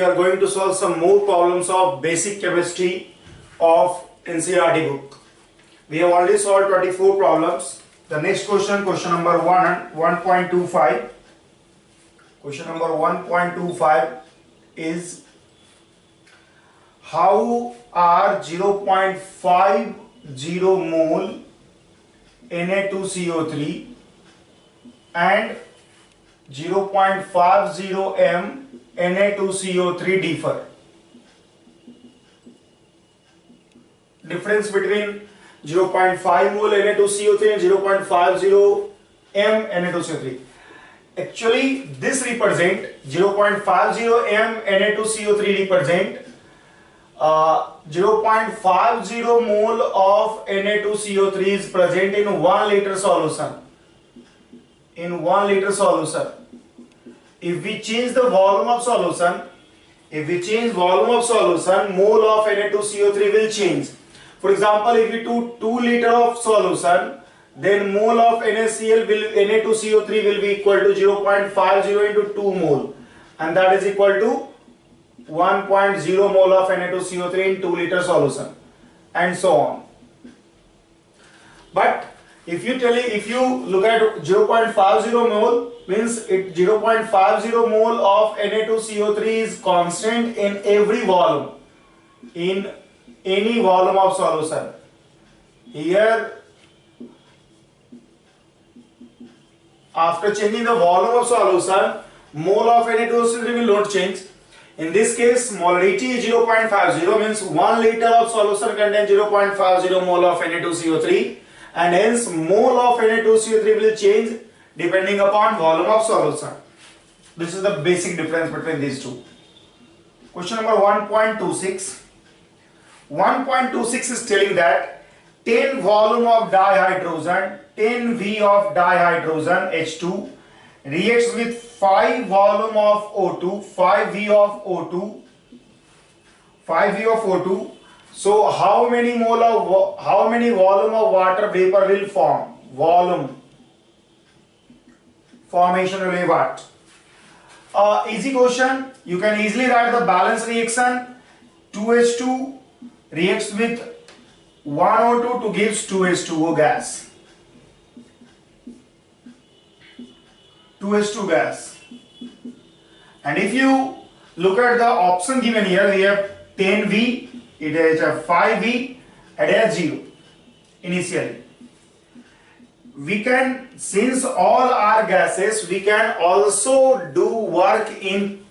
are going to solve some more problems of basic chemistry of NCERT book. We have already solved 24 problems. The next question, question number 1.25. Question number 1.25 is how are 0.50 mole Na2CO3 and 0.50 m Na2CO3 differ. Difference between 0.5 mole Na2CO3 and 0.50 m Na2CO3. Actually, this represent 0.50 m Na2CO3 represent 0.50 mole of Na2CO3 is present in 1 liter solution. In 1 liter solution. If we change the volume of solution, mole of Na2CO3 will change. For example, if we do 2 liter of solution, then mole of Na2CO3 will be equal to 0.50 into 2 mole, and that is equal to 1.0 mole of Na2CO3 in 2 liter solution, and so on. But if you look at 0.50 mole, means 0.50 mole of Na2CO3 is constant in every volume, in any volume of solution. Here, after changing the volume of solution, mole of Na2CO3 will not change. In this case, molarity is 0.50, means 1 liter of solution contains 0.50 mole of Na2CO3, and hence mole of Na2CO3 will change depending upon volume of solution. This is the basic difference between these two. Question number 1.26. 1.26 is telling that 10 volume of dihydrogen, 10 V of dihydrogen H2 reacts with 5 volume of O2, 5 V of O2. So how many volume of water vapor will form? Volume formation will be what? Easy question. You can easily write the balance reaction. 2H2 reacts with 1 O2 to gives 2H2O gas. 2H2 gas. And if you look at the option given here, we have 10V, it is a 5V, and a 0 initially. We can, since all are gases, we can also do work in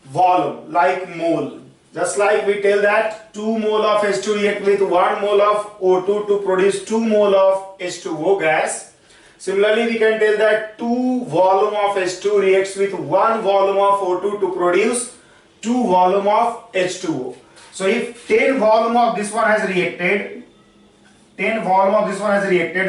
volume like mole. Just like we tell that 2 mole of H2 react with 1 mole of O2 to produce 2 mole of H2O gas. Similarly, we can tell that 2 volume of H2 reacts with 1 volume of O2 to produce 2 volume of H2O. So if 10 volume of this one has reacted,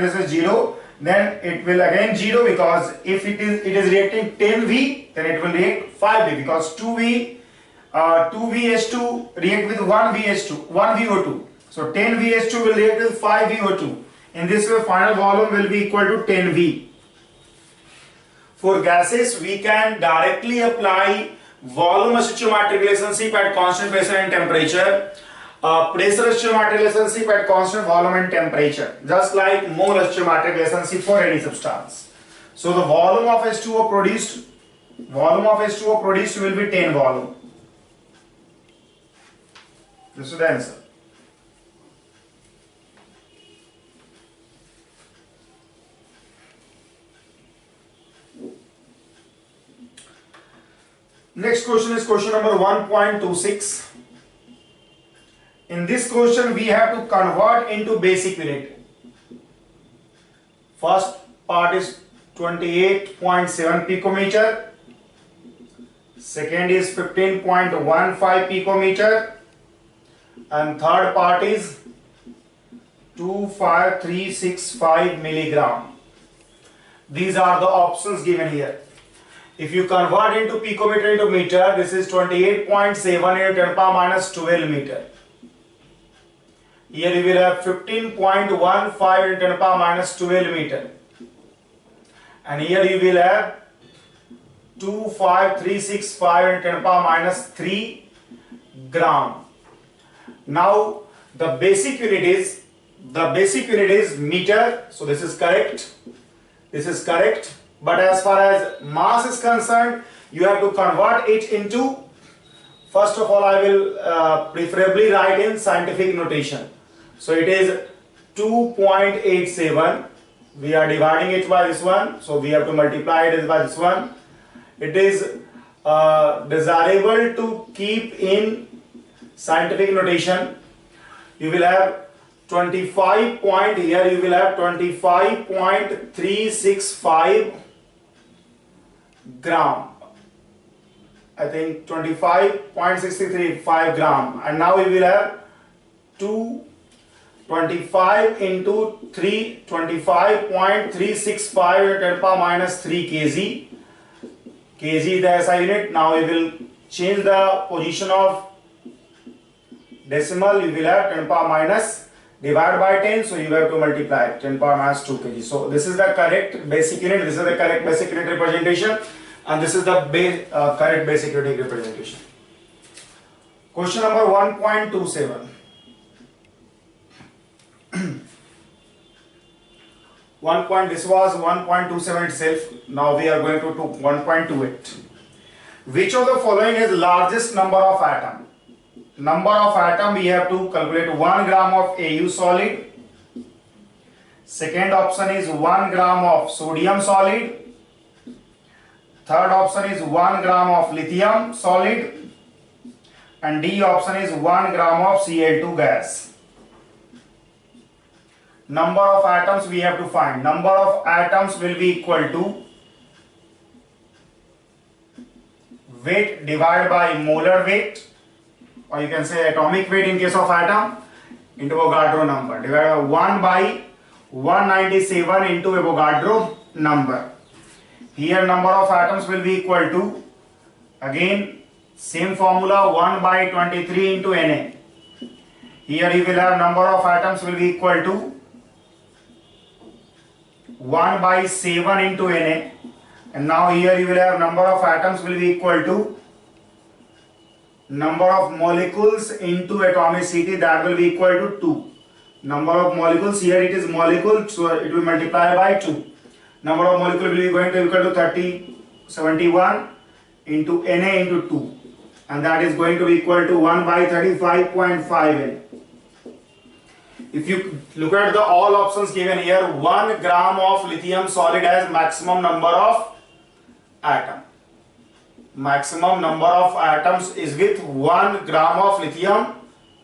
this is 0, then it will again 0, because if it is reacting 10V, then it will react 5V, because 2VH2 react with 1VO2. So 10VH2 will react with 5VO2. In this way, final volume will be equal to 10V. For gases, we can directly apply volume stoichiometric relationship at constant pressure and temperature, pressure stoichiometric relationship at constant volume and temperature, just like mole stoichiometric relationship for any substance. So the volume of H2O produced will be 10 volume. This is the answer. Next question is question number 1.26. In this question, we have to convert into basic unit. First part is 28.7 picometer. Second is 15.15 picometer. And third part is 25365 milligram. These are the options given here. If you convert into picometer into meter, this is 28.7 into 10 power minus 12 meter. Here you will have 15.15 into 10 power minus 12 meter. And here you will have 25365 and 10 power minus 3 gram. Now the basic unit is meter, so this is correct. This is correct. But as far as mass is concerned, you have to convert it into, first of all, I will preferably write in scientific notation. So it is 2.87. We are dividing it by this one, so we have to multiply it by this one. It is desirable to keep in scientific notation. You will have 25 point here, you will have 25.365 gram. I think 25.635 gram, and now we will have 225 into 3, 25.365 10 power minus 3 kg. Kg is the SI unit. Now we will change the position of decimal. You will have 10 power minus divide by 10, so you have to multiply 10 power minus 2 kg. So this is the correct basic unit. This is the correct basic unit representation, and this is the correct basic unit representation. Question number 1.27. This was 1.27 itself. Now we are going to 1.28. Which of the following is largest number of atom? Number of atom, we have to calculate 1 gram of Au solid. Second option is 1 gram of sodium solid. Third option is 1 gram of lithium solid. And D option is 1 gram of Cl2 gas. Number of atoms we have to find. Number of atoms will be equal to weight divided by molar weight, or you can say atomic weight in case of atom, into Avogadro number, divided by 1 by 197 into Avogadro number. Here number of atoms will be equal to, again same formula, 1 by 23 into Na. Here you will have number of atoms will be equal to 1 by 7 into Na, and now here you will have number of atoms will be equal to number of molecules into atomicity, that will be equal to 2. Number of molecules, here it is molecule, so it will multiply by 2. Number of molecule will be going to equal to 71 into Na into 2, and that is going to be equal to 1 by 35.5 Na. If you look at the all options given here, 1 gram of lithium solid has maximum number of atom. Maximum number of atoms is with 1 gram of lithium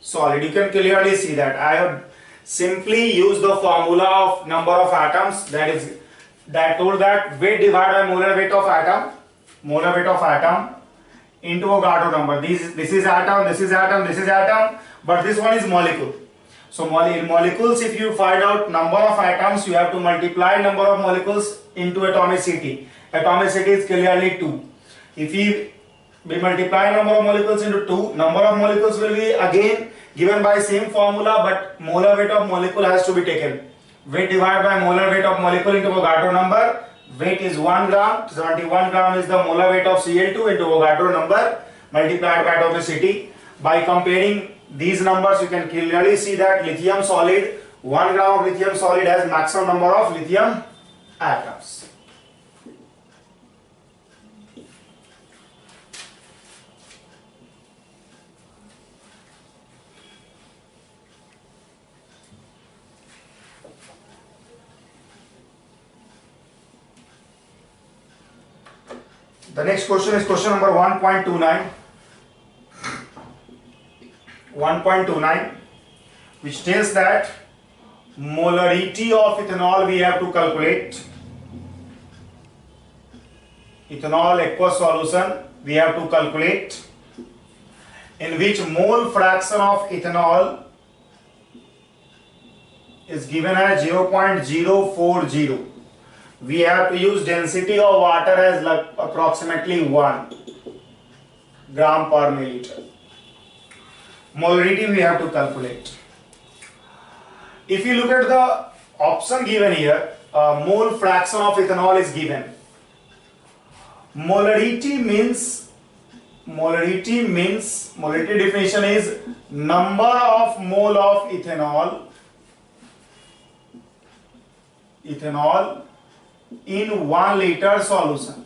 solid. You can clearly see that. I have simply used the formula of number of atoms, that told that weight divided by molar weight of atom, into Avogadro number. This is atom, this is atom, this is atom, but this one is molecule. So in molecules, if you find out number of atoms, you have to multiply number of molecules into atomicity. Atomicity is clearly 2. If we multiply number of molecules into 2, number of molecules will be again given by same formula, but molar weight of molecule has to be taken. Weight divided by molar weight of molecule into Avogadro number. Weight is 1 gram, 71 gram is the molar weight of Cl2 into Avogadro number multiplied by atomicity. By comparing these numbers, you can clearly see that lithium solid, 1 gram of lithium solid has maximum number of lithium atoms. The next question is question number 1.29. 1.29, which tells that molarity of ethanol we have to calculate. Ethanol aqueous solution we have to calculate, in which mole fraction of ethanol is given as 0.040. We have to use density of water as like approximately 1 gram per milliliter. Molarity we have to calculate. If you look at the option given here, mole fraction of ethanol is given. Molarity definition is number of mole of ethanol in 1 liter solution.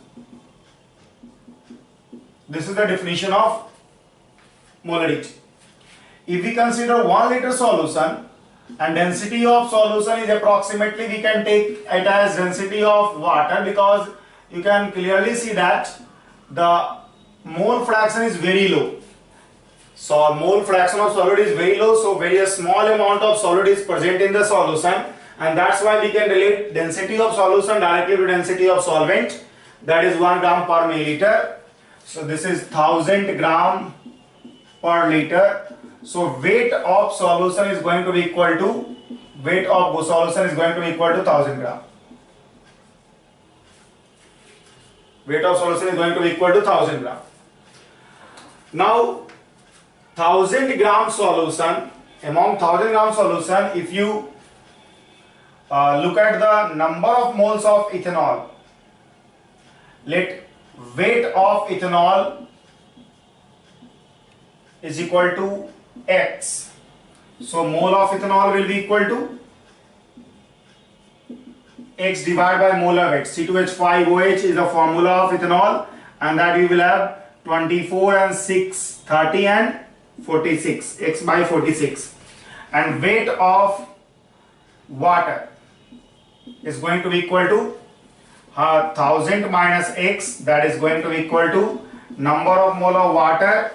This is the definition of molarity. If we consider 1 liter solution and density of solution is approximately, we can take it as density of water, because you can clearly see that the mole fraction is very low. So mole fraction of solid is very low, so very small amount of solid is present in the solution, and that's why we can relate density of solution directly to density of solvent, that is 1 gram per milliliter. So this is 1000 gram per liter. So weight of solution is going to be equal to 1000 gram. Weight of solution is going to be equal to 1000 gram. Now 1000 gram solution, among 1000 gram solution, if you look at the number of moles of ethanol, let weight of ethanol is equal to X. So mole of ethanol will be equal to X divided by molar weight. C2H5OH is the formula of ethanol, and that you will have 24 and 6, 30 and 46, X by 46. And weight of water is going to be equal to 1000 minus X, that is going to be equal to number of mole of water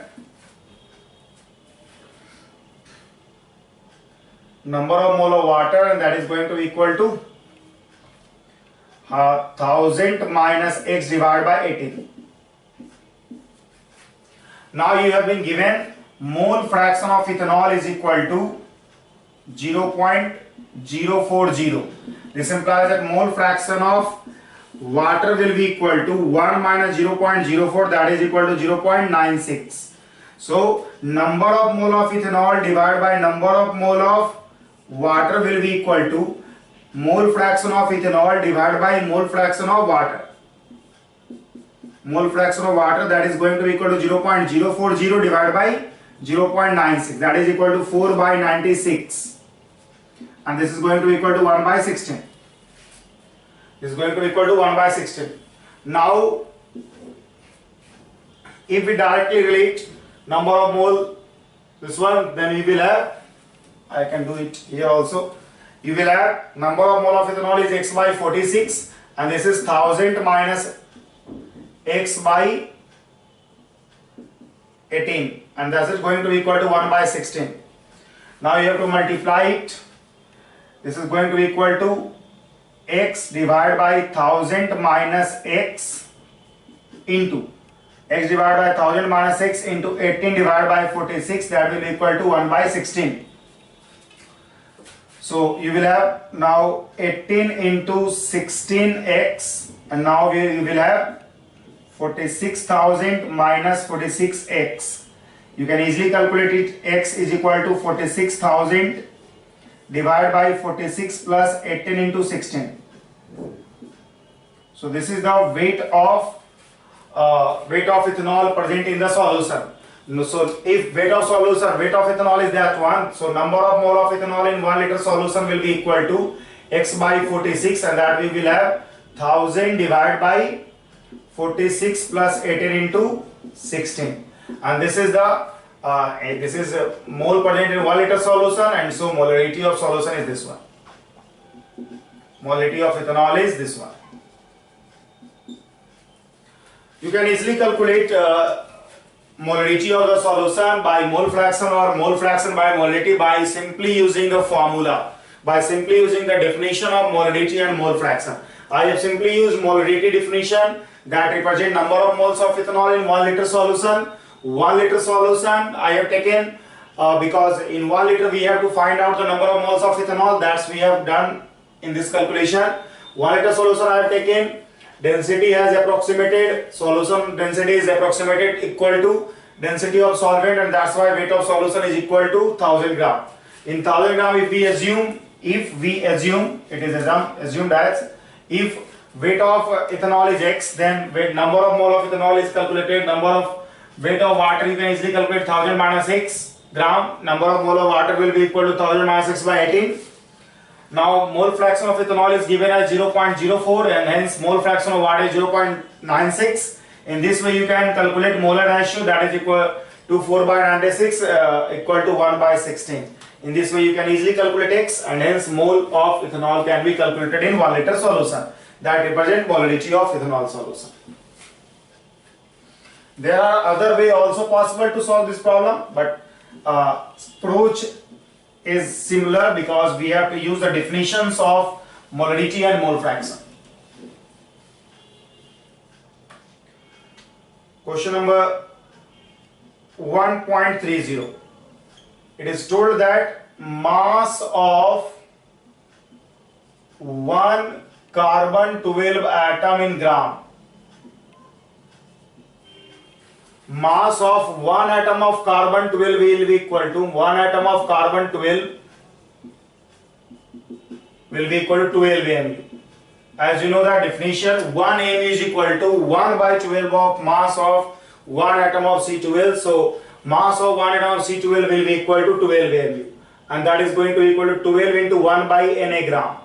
and that is going to be equal to 1000 minus X divided by 18. Now you have been given mole fraction of ethanol is equal to 0.040. This implies that mole fraction of water will be equal to 1 minus 0.04, that is equal to 0.96. So number of mole of ethanol divided by number of mole of water will be equal to mole fraction of ethanol divided by mole fraction of water. Mole fraction of water, that is going to be equal to 0.040 divided by 0.96, that is equal to 4 by 96, and this is going to be equal to 1 by 16. This is going to be equal to 1 by 16. Now if we directly relate number of mole this one, then we will have, I can do it here also, you will have number of mole of ethanol is X by 46, and this is 1000 minus X by 18, and that is going to be equal to 1 by 16. Now you have to multiply it. This is going to be equal to X divided by 1000 minus X into X divided by 1000 minus X into 18 divided by 46, that will be equal to 1 by 16. So you will have now 18 into 16x, and now you will have 46,000 minus 46x. You can easily calculate it. X is equal to 46,000 divided by 46 plus 18 into 16. So this is the weight of ethanol present in the solution. So if weight of ethanol is that one, so number of mole of ethanol in 1 liter solution will be equal to X by 46, and that we will have 1000 divided by 46 plus 18 into 16, and this is the mole present in 1 liter solution, and so molarity of solution is this one. Molarity of ethanol is this one. You can easily calculate molarity of the solution by mole fraction or mole fraction by molarity by simply using the formula, by simply using the definition of molarity and mole fraction. I have simply used molarity definition, that represent number of moles of ethanol in 1 liter solution. 1 liter solution I have taken because in 1 liter we have to find out the number of moles of ethanol, that's we have done in this calculation. 1 liter solution I have taken, density has approximated, solution density is approximated equal to density of solvent, and that's why weight of solution is equal to 1000 gram. In 1000 gram, if we assume it is assumed as if weight of ethanol is X, then number of mole of ethanol is calculated, number of weight of water you can easily calculate 1000 minus X gram, number of mole of water will be equal to 1000 minus X by 18. Now mole fraction of ethanol is given as 0.04 and hence mole fraction of water is 0.96. In this way you can calculate molar ratio, that is equal to 4 by 96 equal to 1 by 16. In this way you can easily calculate X and hence mole of ethanol can be calculated in 1 liter solution that represent molarity of ethanol solution. There are other way also possible to solve this problem, but approach is similar because we have to use the definitions of molarity and mole fraction. Question number 1.30. It is told that mass of one carbon 12 atom in gram. Mass of one atom of carbon 12 will be equal to 1 atom of carbon 12 will be equal to 12 mU. As you know that definition, 1 mU is equal to 1 by 12 of mass of 1 atom of C12. So mass of 1 atom of C12 will be equal to 12 mU, and that is going to equal to 12 into 1 by Na gram.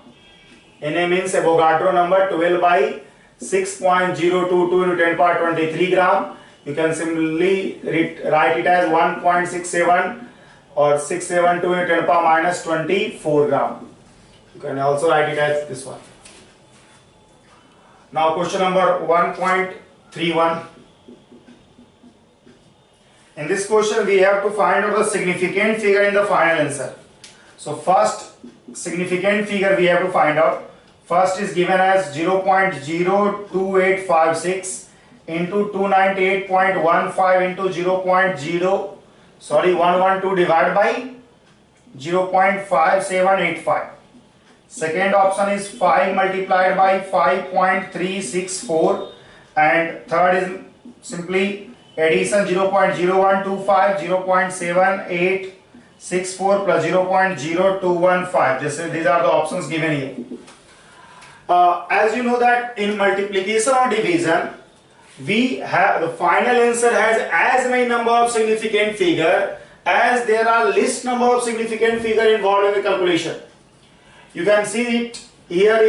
Na means Avogadro number, 12 by 6.022 into 10 power 23 gram. You can simply write it as 1.67 or 672 into 10 power minus 24 gram. You can also write it as this one. Now question number 1.31. In this question we have to find out the significant figure in the final answer. So first significant figure we have to find out. First is given as 0.02856 into 298.15 into 112 divided by 0.5785. Second option is 5 multiplied by 5.364, and third is simply addition 0.0125, 0.7864 plus 0.0215. These are the options given here. As you know that in multiplication or division, we have the final answer has as many number of significant figure as there are least number of significant figure involved in the calculation. You can see it here.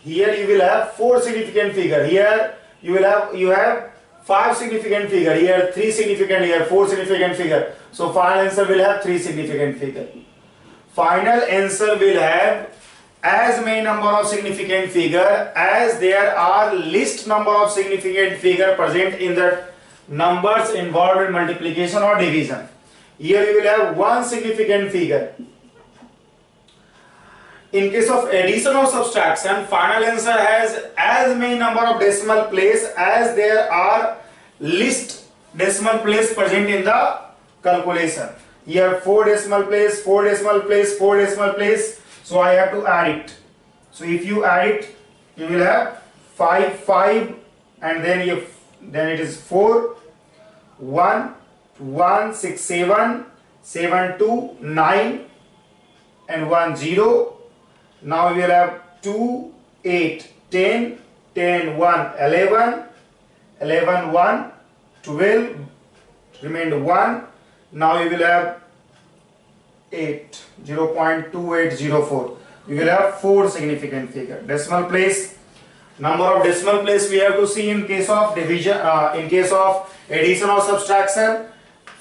Here you will have 4 significant figure. Here you have 5 significant figure. Here 3 significant. Here 4 significant figure. So final answer will have 3 significant figure. Final answer will have as many number of significant figure as there are least number of significant figure present in the numbers involved in multiplication or division. Here you will have 1 significant figure. In case of addition or subtraction, final answer has as many number of decimal place as there are least decimal place present in the calculation. Here 4 decimal place, 4 decimal place, 4 decimal place. So I have to add it. So if you add it, you will have 5, and then it is 4, 1, 1, 6, 7, 7, 2, 9, and 1, 0. Now we will have 2, 8, 10, 10, 1, 11, 11, 1, 12, remained 1. Now we will have 8, 0.2804. We will have 4 significant figure. Decimal place, number of decimal place we have to see in case of division, in case of addition or subtraction.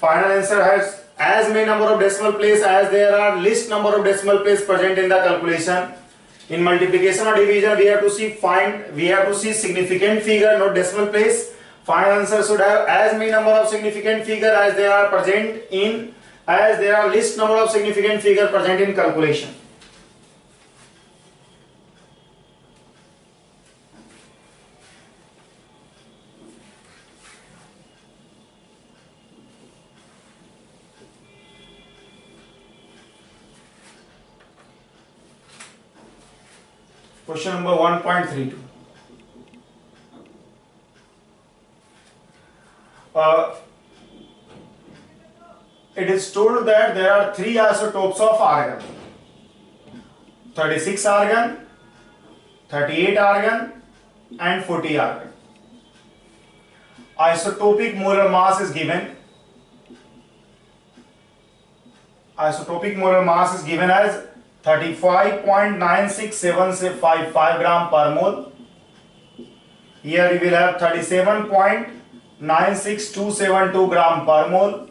Final answer has as many number of decimal place as there are least number of decimal place present in the calculation. In multiplication or division we have to see significant figure, not decimal place. Final answer should have as many number of significant figure as there are present in, as there are least number of significant figure present in calculation. Question number 1.32. It is told that there are 3 isotopes of argon: 36 argon, 38 argon and 40 argon. Isotopic molar mass is given. Isotopic molar mass is given as 35.96755 gram per mole. Here you will have 37.96272 gram per mole.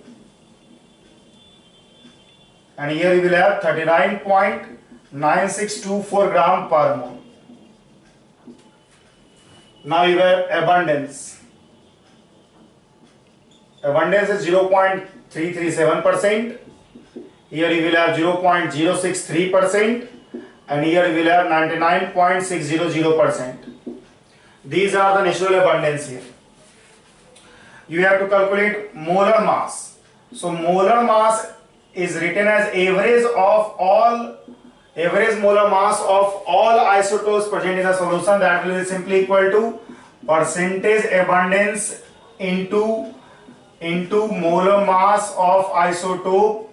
And here you will have 39.9624 gram per mole. Now you have abundance. Abundance is 0.337%. Here you will have 0.063%, and here you will have 99.600%. These are the natural abundance here. You have to calculate molar mass. So molar mass is written as average molar mass of all isotopes present in the solution. That will be simply equal to percentage abundance into molar mass of isotope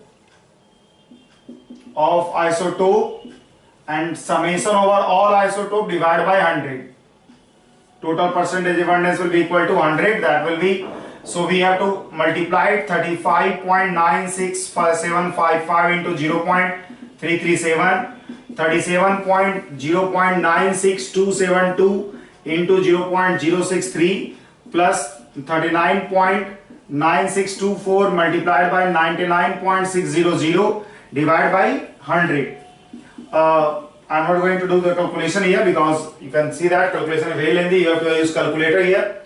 and summation over all isotope divided by 100. Total percentage abundance will be equal to 100. That will be, so we have to multiply 35.96755 into 0.337, 37.0.96272 into 0.063 plus 39.9624 multiplied by 99.600 divided by 100. I'm not going to do the calculation here because you can see that calculation is very lengthy. You have to use calculator here.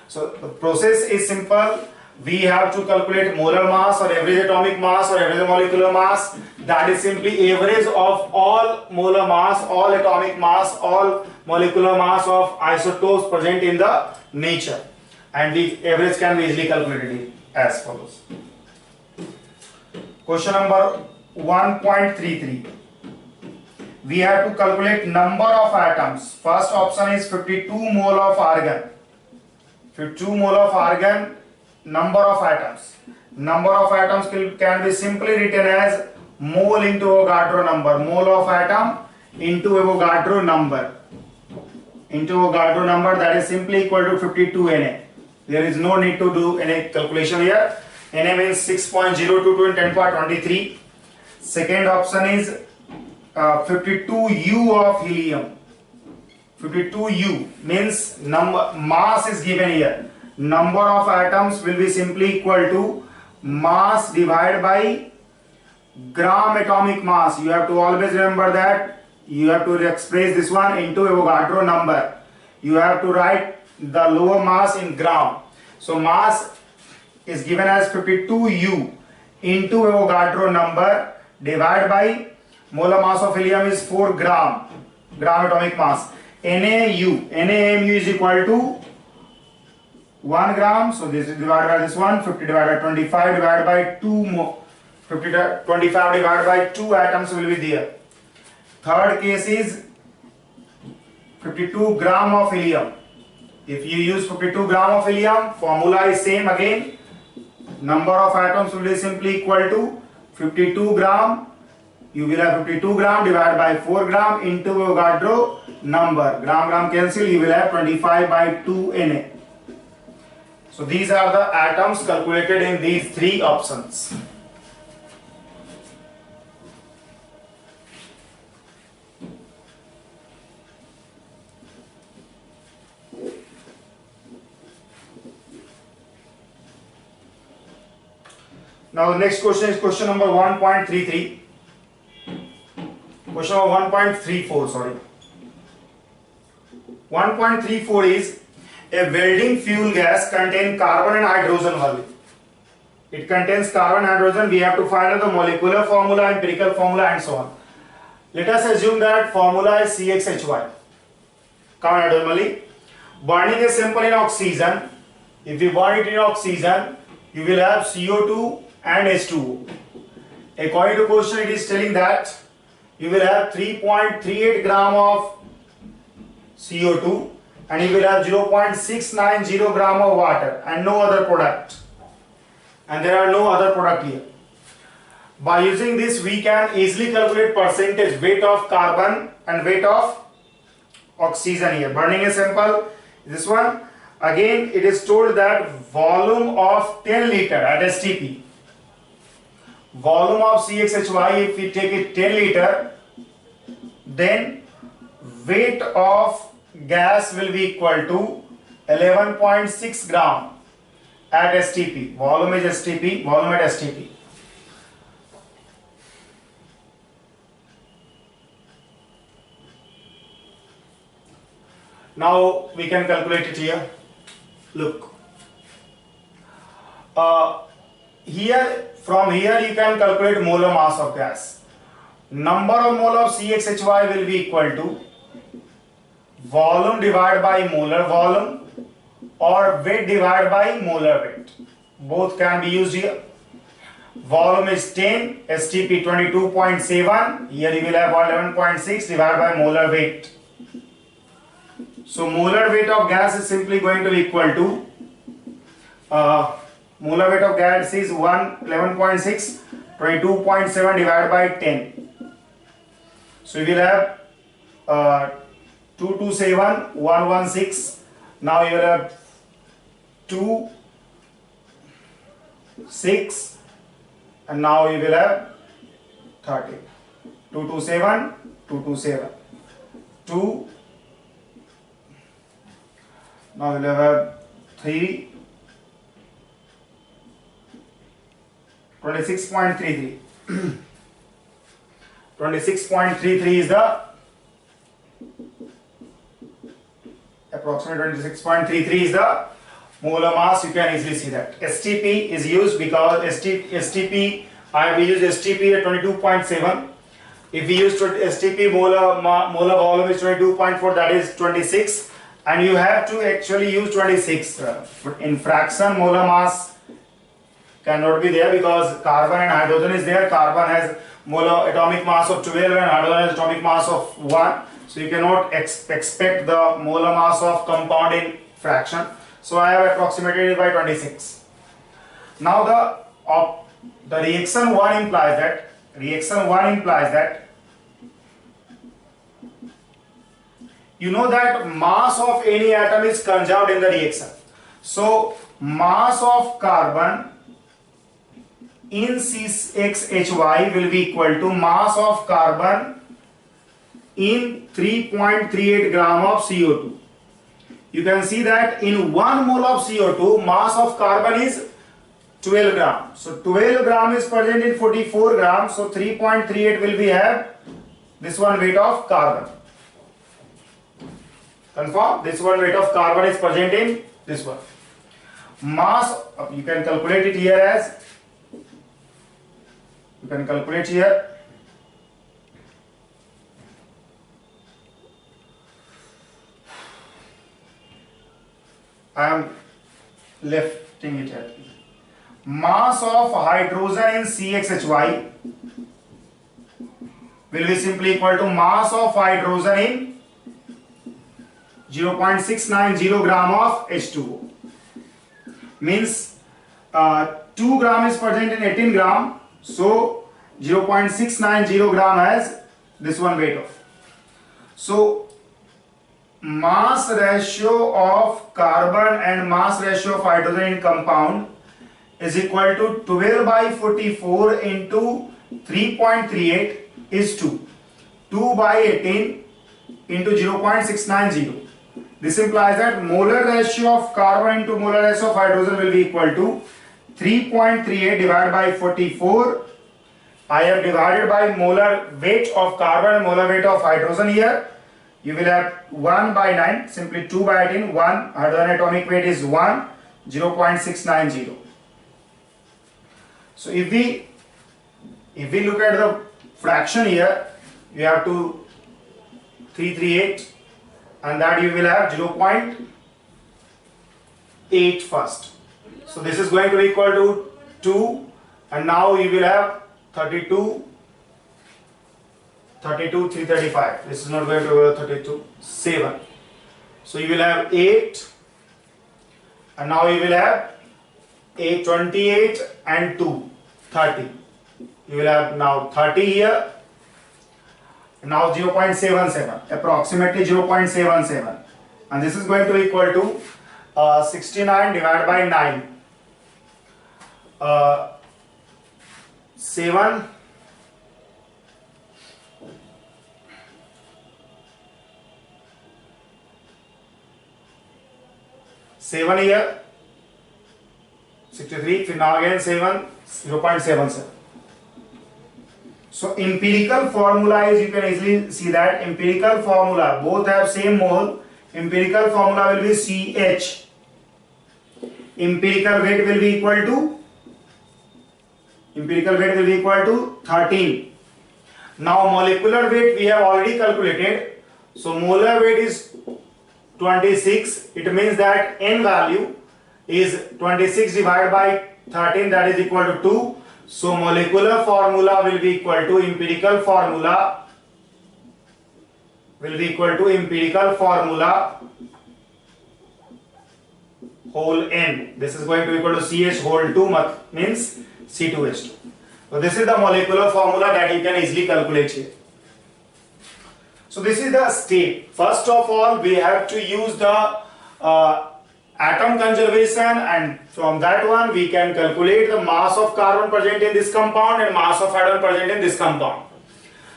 So the process is simple. We have to calculate molar mass or average atomic mass or average molecular mass. That is simply average of all molar mass, all atomic mass, all molecular mass of isotopes present in the nature. And the average can be easily calculated as follows. Question number 1.33. We have to calculate number of atoms. First option is 52 mole of argon. 52 mole of argon, number of atoms. Number of atoms can be simply written as mole into Avogadro number. Mole of atom into Avogadro number. Into Avogadro number, that is simply equal to 52 Na. There is no need to do any calculation here. Na means 6.022 in 10 power 23. Second option is 52 U of helium. 52 U means mass is given here. Number of atoms will be simply equal to mass divided by gram atomic mass. You have to always remember that. You have to express this one into Avogadro number. You have to write the lower mass in gram. So mass is given as 52 U into Avogadro number divided by molar mass of helium is 4 gram atomic mass. NaMu is equal to 1 gram. So this is divided by this one. 50 divided by 25 divided by 2 25 divided by 2 atoms will be there. Third case is 52 gram of helium. If you use 52 gram of helium, formula is same again. Number of atoms will be simply equal to 52 gram. You will have 52 gram divided by 4 gram into Avogadro number. Gram cancel, you will have 25 by 2 Na. So these are the atoms calculated in these three options. Now the next question is question number 1.33. Question number 1.34, sorry. 1.34 is a welding fuel gas contains carbon and hydrogen only. It contains carbon and hydrogen. We have to find out the molecular formula, empirical formula and so on. Let us assume that formula is CXHY. Carbon and hydrogen only. Burning a sample in oxygen. If you burn it in oxygen, you will have CO2 and H2O. According to question, it is telling that you will have 3.38 gram of CO2 and you will have 0.690 gram of water and no other product. And there are no other product here. By using this, we can easily calculate percentage weight of carbon and weight of oxygen here. Burning a sample, this one. Again, it is told that volume of 10 liter at STP. Volume of CXHY, if we take it 10 liter, then weight of gas will be equal to 11.6 gram at STP. Volume is STP, volume at STP. Now we can calculate it here. Look. From here you can calculate molar mass of gas. Number of mole of CXHY will be equal to volume divided by molar volume or weight divided by molar weight. Both can be used here. Volume is 10, STP 22.7. Here you will have 11.6 divided by molar weight. So molar weight of gas is simply going to be equal to molar weight of gas is 11.6, 22.7 divided by 10. So you will have 227, 116. Now you will have 2, 6, and now you will have 30. 227, 227, 2. Now you will have 3, 26.33. 26.33 is the approximately 26.33 is the molar mass. You can easily see that. STP is used because STP we use STP at 22.7. If we use STP molar volume is 22.4, that is 26, and you have to actually use 26. In fraction, molar mass cannot be there because carbon and hydrogen is there. Carbon has molar atomic mass of 12 and hydrogen has atomic mass of 1. So you cannot expect the molar mass of compound in fraction. So I have approximated it by 26. Now the reaction 1 implies that you know that mass of any atom is conserved in the reaction. So mass of carbon in CXHY will be equal to mass of carbon in 3.38 gram of CO2. You can see that in 1 mole of CO2, mass of carbon is 12 gram. So 12 gram is present in 44 grams. So 3.38 will be have this one weight of carbon. Confirm? This one weight of carbon is present in this one. Mass, you can calculate it here as, you can calculate here. I am lifting it here. Mass of hydrogen in CXHY will be simply equal to mass of hydrogen in 0.690 gram of H2O. Means 2 gram is present in 18 gram. So 0.690 gram has this one weight of. So mass ratio of carbon and mass ratio of hydrogen in compound is equal to 12 by 44 into 3.38 is 2. 2 by 18 into 0.690. This implies that molar ratio of carbon into molar ratio of hydrogen will be equal to 3.38 divided by 44. I have divided by molar weight of carbon and molar weight of hydrogen here. You will have 1 by 9, simply 2 by 18, 1, hydrogen atomic weight is 1, 0.690. So if we look at the fraction here, you have to 338 and that you will have 0.8 first. So this is going to be equal to 2 and now you will have 32, 335. This is not going to be 32, 7. So you will have 8 and now you will have 8, 28 and 2, 30. You will have now 30 here. now 0.77, approximately 0.77, and this is going to be equal to 69 divided by 9, 7 here, 63, फिर now again 7, 0.77. So empirical formula is, you can easily see that empirical formula, both have same mole. Empirical formula will be CH. Empirical weight will be equal to 13. Now molecular weight we have already calculated. So molar weight is 26. It means that N value is 26 divided by 13, that is equal to 2. So molecular formula will be equal to empirical formula whole N. This is going to be equal to CH whole 2 means C2H2. So this is the molecular formula that you can easily calculate here. So this is the state. First of all, we have to use the atom conservation, and from that one we can calculate the mass of carbon present in this compound and mass of hydrogen present in this compound.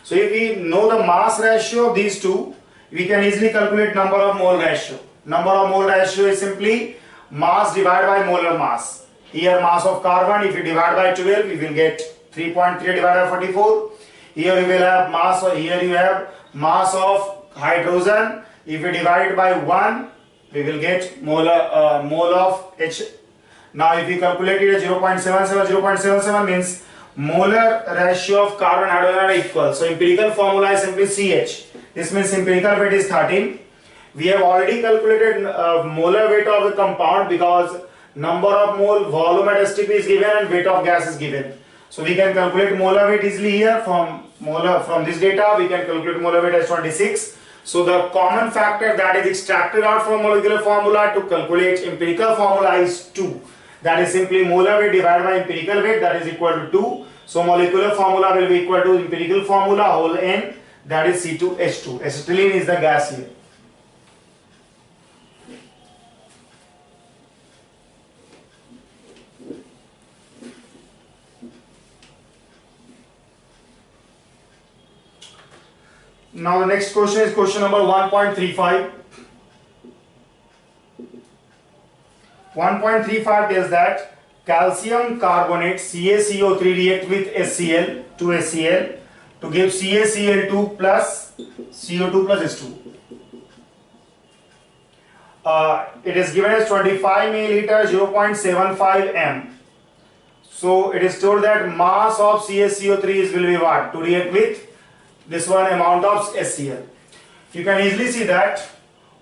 So if we know the mass ratio of these two, we can easily calculate number of mole ratio. Number of mole ratio is simply mass divided by molar mass. Here mass of carbon, if we divide by 12, we will get 3.3 divided by 44. Here we will have mass, or here you have mass of hydrogen. If we divide it by 1, we will get mole of H. Now if we calculate it as 0.77 means molar ratio of carbon and hydrogen are equal. So empirical formula is simply CH. This means empirical weight is 13. We have already calculated molar weight of the compound because number of mole volume at STP is given and weight of gas is given. So we can calculate molar weight easily here from this data. We can calculate molar weight as 26. So the common factor that is extracted out from molecular formula to calculate empirical formula is 2. That is simply molar weight divided by empirical weight, that is equal to 2. So molecular formula will be equal to empirical formula whole N, that is C2H2. Acetylene is the gas here. Now the next question is question number 1.35. 1.35 tells that calcium carbonate CaCO3 react with HCl to HCl to give CaCl2 plus CO2 plus H2. It is given as 25 milliliter 0.75 m. So it is told that mass of CaCO3 will be what? To react with this one amount of HCl. You can easily see that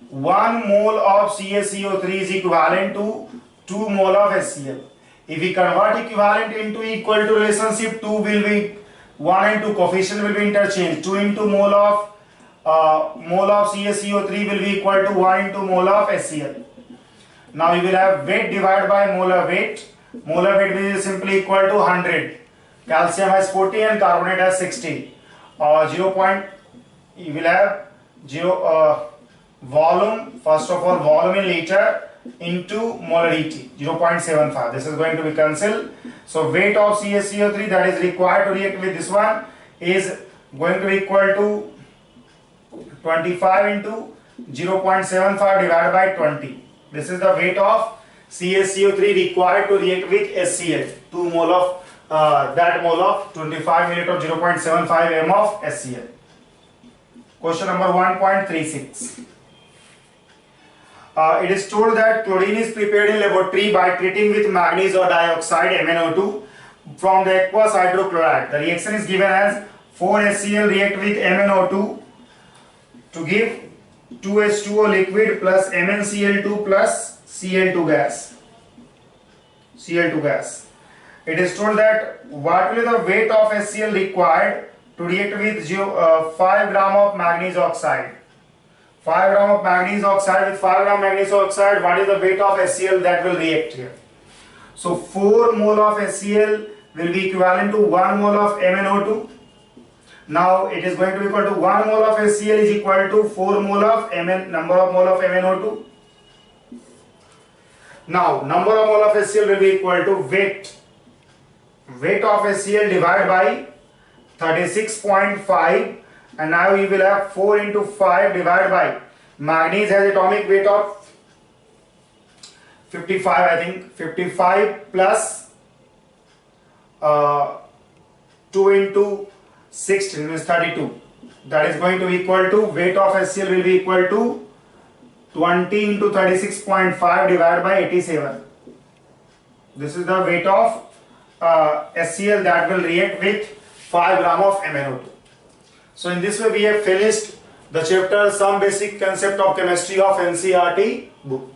1 mole of CaCO3 is equivalent to 2 mole of HCl. If we convert equivalent into equal to relationship, 2 will be 1 and 2 coefficient will be interchanged. 2 into mole of CaCO3 will be equal to 1 into mole of HCl. Now you will have weight divided by molar weight. Molar weight will be simply equal to 100. Calcium has 40 and carbonate has 60. You will have volume, first of all volume in liter into molarity 0.75. This is going to be cancelled. So weight of CaCO3 that is required to react with this one is going to be equal to 25 into 0.75 divided by 20. This is the weight of CaCO3 required to react with HCl. 2 mole of that mole of 25 milliliter of 0.75 m of HCl. Question number 1.36. It is told that chlorine is prepared in laboratory by treating with magnesium dioxide MnO2 from the aqueous hydrochloride. The reaction is given as 4HCl react with MnO2 to give 2H2O liquid plus MnCl2 plus Cl2 gas. It is told that what will be the weight of HCl required to react with 5 gram of magnesium oxide. 5 gram of magnesium oxide with 5 gram magnesium oxide, what is the weight of HCl that will react here? So 4 mole of HCl will be equivalent to 1 mole of MnO2. Now it is going to be equal to 1 mole of HCl is equal to 4 mole of Mn, number of mole of MnO2. Now number of mole of HCl will be equal to weight of HCl divided by 36.5, and now we will have 4 into 5 divided by manganese has atomic weight of 55, I think 55 plus 2 into 16 is 32. That is going to be equal to weight of HCl will be equal to 20 into 36.5 divided by 87. This is the weight of HCl that will react with 5 gram of MnO2. So in this way we have finished the chapter Some Basic Concept of Chemistry of NCERT book.